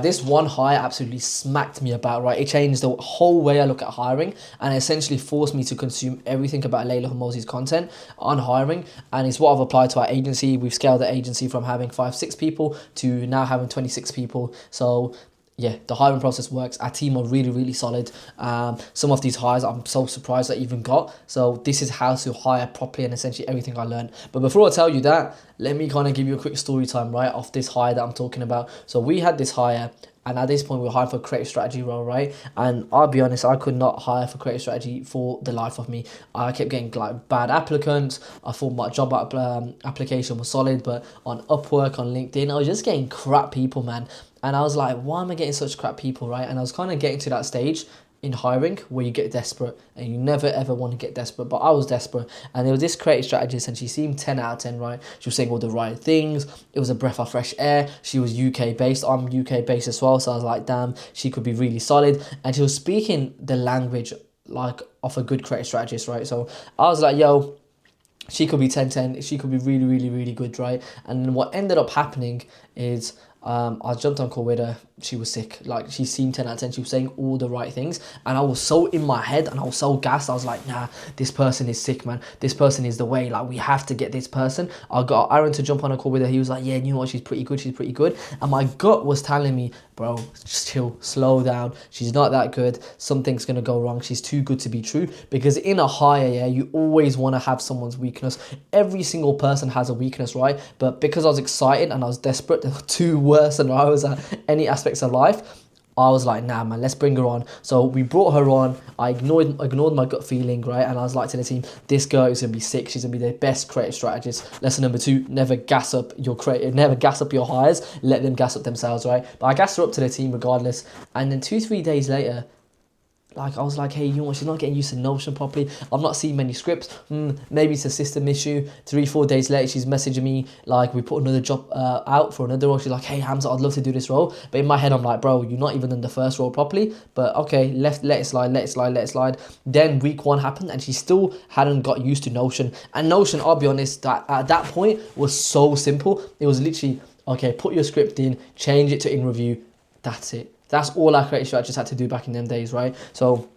This one hire absolutely smacked me about, right? It changed the whole way I look at hiring and essentially forced me to consume everything about Leila Hormozi's content on hiring. And it's what I've applied to our agency. We've scaled the agency from having 5-6 people to now having 26 people. So yeah, the hiring process works. Our team are really, really solid. Some of these hires I'm so surprised I even got. So this is how to hire properly and essentially everything I learned. But before I tell you that, let me kind of give you a quick story time, right, of this hire that I'm talking about. So we had this hire, and at this point we were hiring for a creative strategy role, right? And I'll be honest, I could not hire for creative strategy for the life of me. I kept getting like bad applicants. I thought my job application was solid, but on Upwork, on LinkedIn, I was just getting crap people, man. And I was like, why am I getting such crap people, right? And I was kind of getting to that stage in hiring where you get desperate, and you never ever want to get desperate, but I was desperate. And there was this creative strategist, and she seemed 10 out of 10, right? She was saying all the right things. It was a breath of fresh air. She was UK based. I'm UK based as well, so I was like, damn, she could be really solid. And she was speaking the language like of a good creative strategist, right? So I was like, yo, she could be 10-10. She could be really, really, really good, right? And what ended up happening is I jumped on call with her. She was sick. Like, she seemed 10 out of 10. She was saying all the right things. And I was so in my head and I was so gassed. I was like, nah, this person is sick, man. This person is the way. Like, we have to get this person. I got Aaron to jump on a call with her. He was like, yeah, you know what? She's pretty good. She's pretty good. And my gut was telling me, bro, just chill, slow down. She's not that good. Something's going to go wrong. She's too good to be true. Because in a hire, yeah, you always want to have someone's weakness. Every single person has a weakness, right? But because I was excited and I was desperate, there were two worse than I was at any aspects of life. I was like, nah, man, let's bring her on. So we brought her on. I ignored my gut feeling, right? And I was like to the team, this girl is gonna be sick. She's gonna be the best creative strategist. Lesson number 2: never gas up your hires. Let them gas up themselves, right? But I gassed her up to the team regardless. And then 2-3 days later, like, I was like, hey, you know what, she's not getting used to Notion properly. I'm not seeing many scripts. Maybe it's a system issue. 3-4 days later, she's messaging me, like, we put another job out for another role. She's like, hey, Hamza, I'd love to do this role. But in my head, I'm like, bro, you're not even in the first role properly. But okay, let it slide. Then week 1 happened, and she still hadn't got used to Notion. And Notion, I'll be honest, that at that point was so simple. It was literally, okay, put your script in, change it to in review. That's it. That's all our creative strategists had to do back in them days, right? So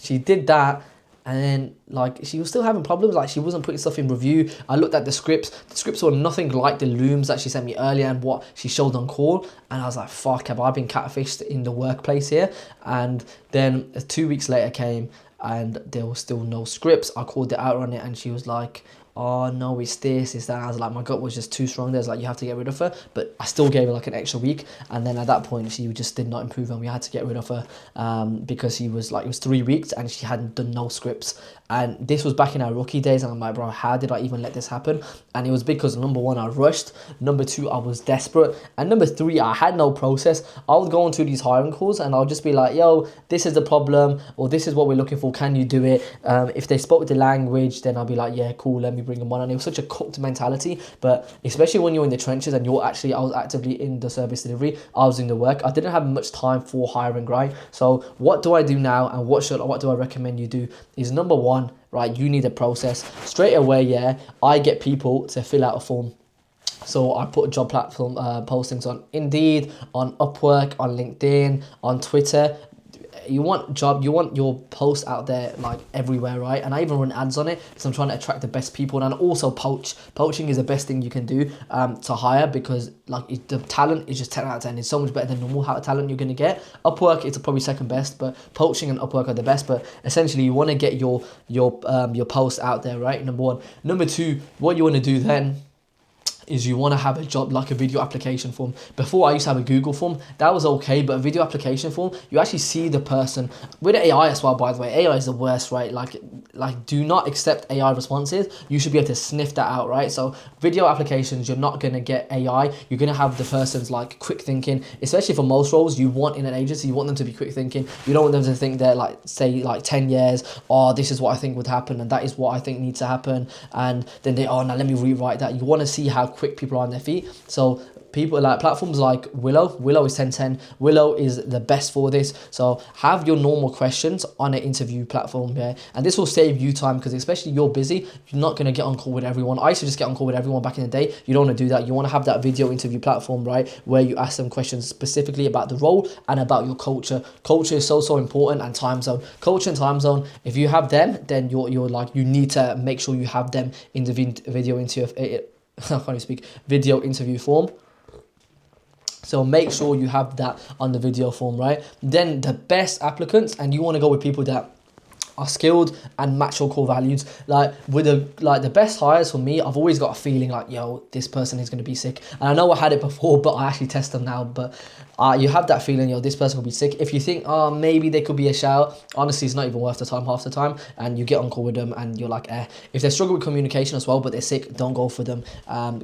she did that, and then, like, she was still having problems. Like, she wasn't putting stuff in review. I looked at the scripts. The scripts were nothing like the looms that she sent me earlier and what she showed on call. And I was like, fuck, have I been catfished in the workplace here? And then 2 weeks later came, and there was still no scripts. I called it out on it, and she was like, oh no, it's this, it's that. I was like, my gut was just too strong. There's like, you have to get rid of her. But I still gave her like an extra week, and then at that point she just did not improve, and we had to get rid of her because she was like, it was 3 weeks and she hadn't done no scripts. And this was back in our rookie days, and I'm like, bro, how did I even let this happen? And it was because, number 1, I rushed. Number 2, I was desperate. And number 3, I had no process. I would go into these hiring calls and I'll just be like, yo, this is the problem, or this is what we're looking for, can you do it? If they spoke the language, then I'll be like, yeah, cool, let me bring them on. And it was such a cooked mentality. But especially when you're in the trenches and I was actively in the service delivery, I was doing the work, I didn't have much time for hiring, right? So what do I do now, and what do I recommend you do is, number 1, right, you need a process. Straight away, yeah, I get people to fill out a form. So I put job platform postings on Indeed, on Upwork, on LinkedIn, on Twitter. You want your post out there like everywhere, right? And I even run ads on it because I'm trying to attract the best people. And also poaching is the best thing you can do to hire, because like the talent is just 10 out of 10. It's so much better than normal talent you're going to get. Upwork is probably second best, but poaching and Upwork are the best. But essentially you want to get your post out there, right? Number 1. Number 2, what you want to do then is you want to have a job like a video application form. Before, I used to have a Google form. That was okay, but a video application form, you actually see the person. With AI as well, by the way, AI is the worst, right? Like do not accept AI responses. You should be able to sniff that out, right? So video applications, you're not going to get AI. You're going to have the person's like quick thinking, especially for most roles you want in an agency. You want them to be quick thinking. You don't want them to think they're like, say like 10 years, oh, this is what I think would happen, and that is what I think needs to happen. And then now let me rewrite that. You want to see how quick people are on their feet. So people like platforms like Willow is 10/10. Willow is the best for this. So have your normal questions on an interview platform, yeah, and this will save you time, because especially you're busy, you're not going to get on call with everyone. I used to just get on call with everyone back in the day. You don't want to do that. You want to have that video interview platform, right, where you ask them questions specifically about the role and about your culture. Culture is so important, and time zone. Culture and time zone, if you have them, then you're like, you need to make sure you have them in the video interview. I can't even speak. Video interview form. So make sure you have that on the video form, right? Then the best applicants, and you want to go with people that are skilled and match your core values. Like with the best hires for me, I've always got a feeling like, yo, this person is going to be sick. And I know I had it before, but I actually test them now. But you have that feeling, yo, this person will be sick. If you think, oh, maybe they could be a shout, honestly, it's not even worth the time half the time. And you get on call with them and you're like, eh. If they struggle with communication as well, but they're sick, don't go for them.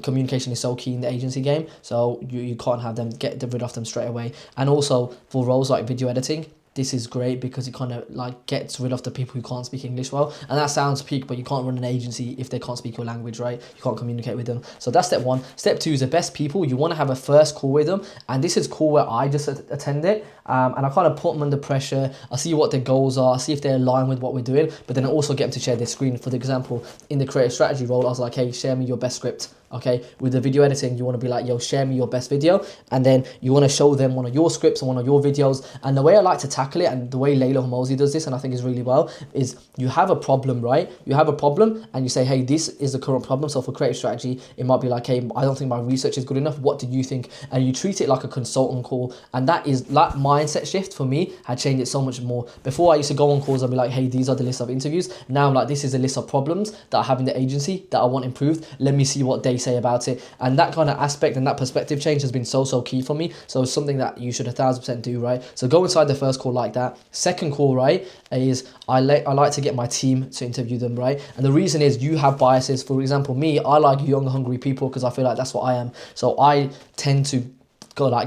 Communication is so key in the agency game. So you can't have them, get rid of them straight away. And also for roles like video editing, this is great because it kind of like gets rid of the people who can't speak English well. And that sounds peak, but you can't run an agency if they can't speak your language, right? You can't communicate with them. So that's step one. Step two is the best people. You want to have a first call with them. And this is cool where I just attend it. And I kind of put them under pressure. I see what their goals are. I see if they align with what we're doing. But then I also get them to share their screen. For example, in the creative strategy role, I was like, hey, share me your best script. Okay, with the video editing, you want to be like, yo, share me your best video. And then you want to show them one of your scripts and one of your videos. And the way I like to tackle it, and the way Leila Hormozi does this, and I think is really well, is you have a problem, right? You have a problem and you say, hey, this is the current problem. So for creative strategy, it might be like, hey, I don't think my research is good enough. What do you think? And you treat it like a consultant call. And that mindset shift for me had changed it so much more. Before I used to go on calls and be like, hey, these are the list of interviews. Now I'm like, this is a list of problems that I have in the agency that I want improved. Let me see what they say about it. And that kind of aspect and that perspective change has been so key for me. So it's something that you should 1000% do, right? So go inside the first call like that. Second call, right, is I like to get my team to interview them, right? And the reason is you have biases. For example, me, I like young, hungry people because I feel like that's what I am. So I tend to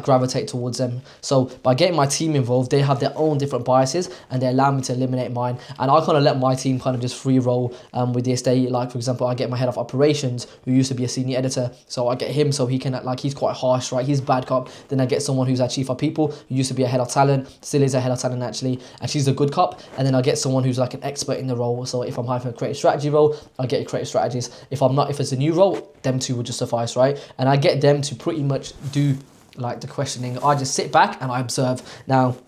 gravitate towards them. So by getting my team involved, they have their own different biases and they allow me to eliminate mine. And I kind of let my team kind of just free roll with this. They, like, for example, I get my head of operations who used to be a senior editor. So I get him so he can, like, he's quite harsh, right? He's bad cop. Then I get someone who's our chief of people who used to be a head of talent, still is a head of talent actually, and she's a good cop. And then I get someone who's like an expert in the role. So if I'm hiring for a creative strategy role, I get a creative strategist. If it's a new role, them two would just suffice, right? And I get them to pretty much do like the questioning. I just sit back and I observe. Now,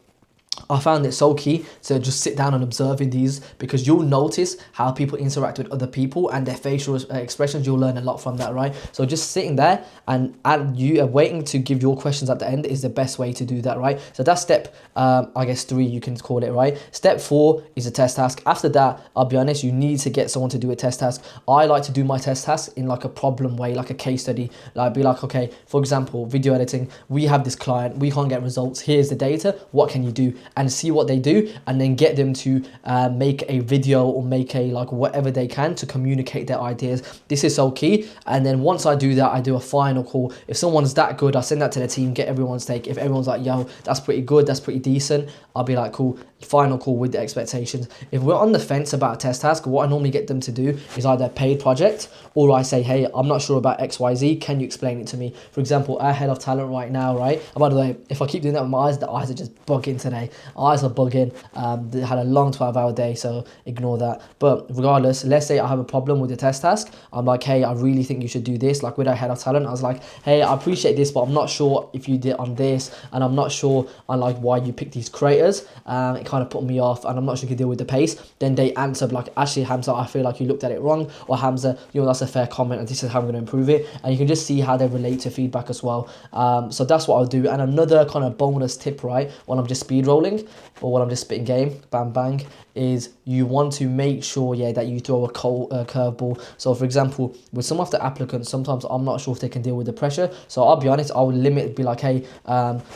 I found it so key to just sit down and observe in these, because you'll notice how people interact with other people and their facial expressions. You'll learn a lot from that, right? So just sitting there and you waiting to give your questions at the end is the best way to do that, right? So that's step, I guess 3, you can call it, right? Step 4 is a test task. After that, I'll be honest, you need to get someone to do a test task. I like to do my test task in like a problem way, like a case study. Like be like, okay, for example, video editing, we have this client, we can't get results. Here's the data. What can you do? And see what they do, and then get them to make a video or make a like whatever they can to communicate their ideas. This is so key. And then once I do that, I do a final call. If someone's that good, I send that to the team, get everyone's take. If everyone's like, yo, that's pretty good, that's pretty decent, I'll be like, cool, final call with the expectations. If we're on the fence about a test task, what I normally get them to do is either a paid project, or I say, hey, I'm not sure about XYZ, can you explain it to me? For example, our head of talent right now, right? And by the way, if I keep doing that with my eyes, the eyes are just bugging today. Eyes are bugging. They had a long 12-hour day, so ignore that. But regardless, let's say I have a problem with the test task. I'm like, hey, I really think you should do this. Like with our head of talent, I was like, hey, I appreciate this, but I'm not sure if you did on this, and I'm not sure on like why you picked these creators. It kind of put me off, and I'm not sure you can deal with the pace. Then they answered like, actually, Hamza, I feel like you looked at it wrong, or Hamza, that's a fair comment, and this is how I'm going to improve it. And you can just see how they relate to feedback as well. So that's what I'll do. And another kind of bonus tip, right, when I'm just speed rolling or when I'm just spitting game, bang bang, is you want to make sure, that you throw a curveball. So for example, with some of the applicants, sometimes I'm not sure if they can deal with the pressure. So I'll be honest, I will limit, be like, hey,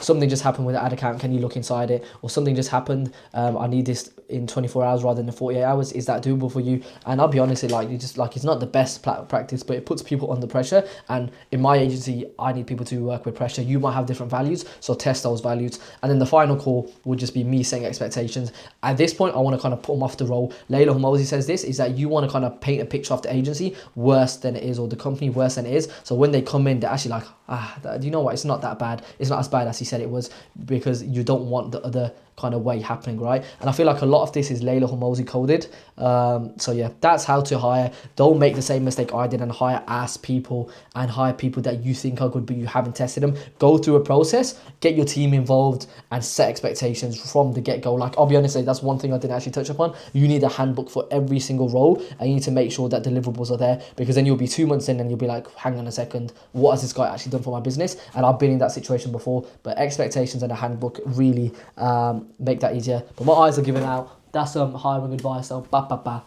something just happened with the ad account, can you look inside it? Or something just happened, I need this in 24 hours rather than 48 hours. Is that doable for you? And I'll be honest, it's not the best practice, but it puts people under pressure. And in my agency, I need people to work with pressure. You might have different values, so test those values. And then the final call would just be me setting expectations. At this point, I want to kind of put them off the roll. Leila Hormozi says this, is that you want to kind of paint a picture of the agency worse than it is, or the company worse than it is. So when they come in, they're actually like, do you know what? It's not that bad. It's not as bad as he said it was, because you don't want the other kind of way happening, right? And I feel like a lot of this is Leila Hormozi coded. So yeah, that's how to hire. Don't make the same mistake I did and hire ass people and hire people that you think are good but you haven't tested them. Go through a process, get your team involved, and set expectations from the get-go. Like, I'll be honest, that's one thing I didn't actually touch upon. You need a handbook for every single role, and you need to make sure that deliverables are there, because then you'll be 2 months in and you'll be like, hang on a second, what has this guy actually done for my business? And I've been in that situation before, but expectations and a handbook really make that easier. But my eyes are giving out. That's some hiring advice. So, ba ba ba.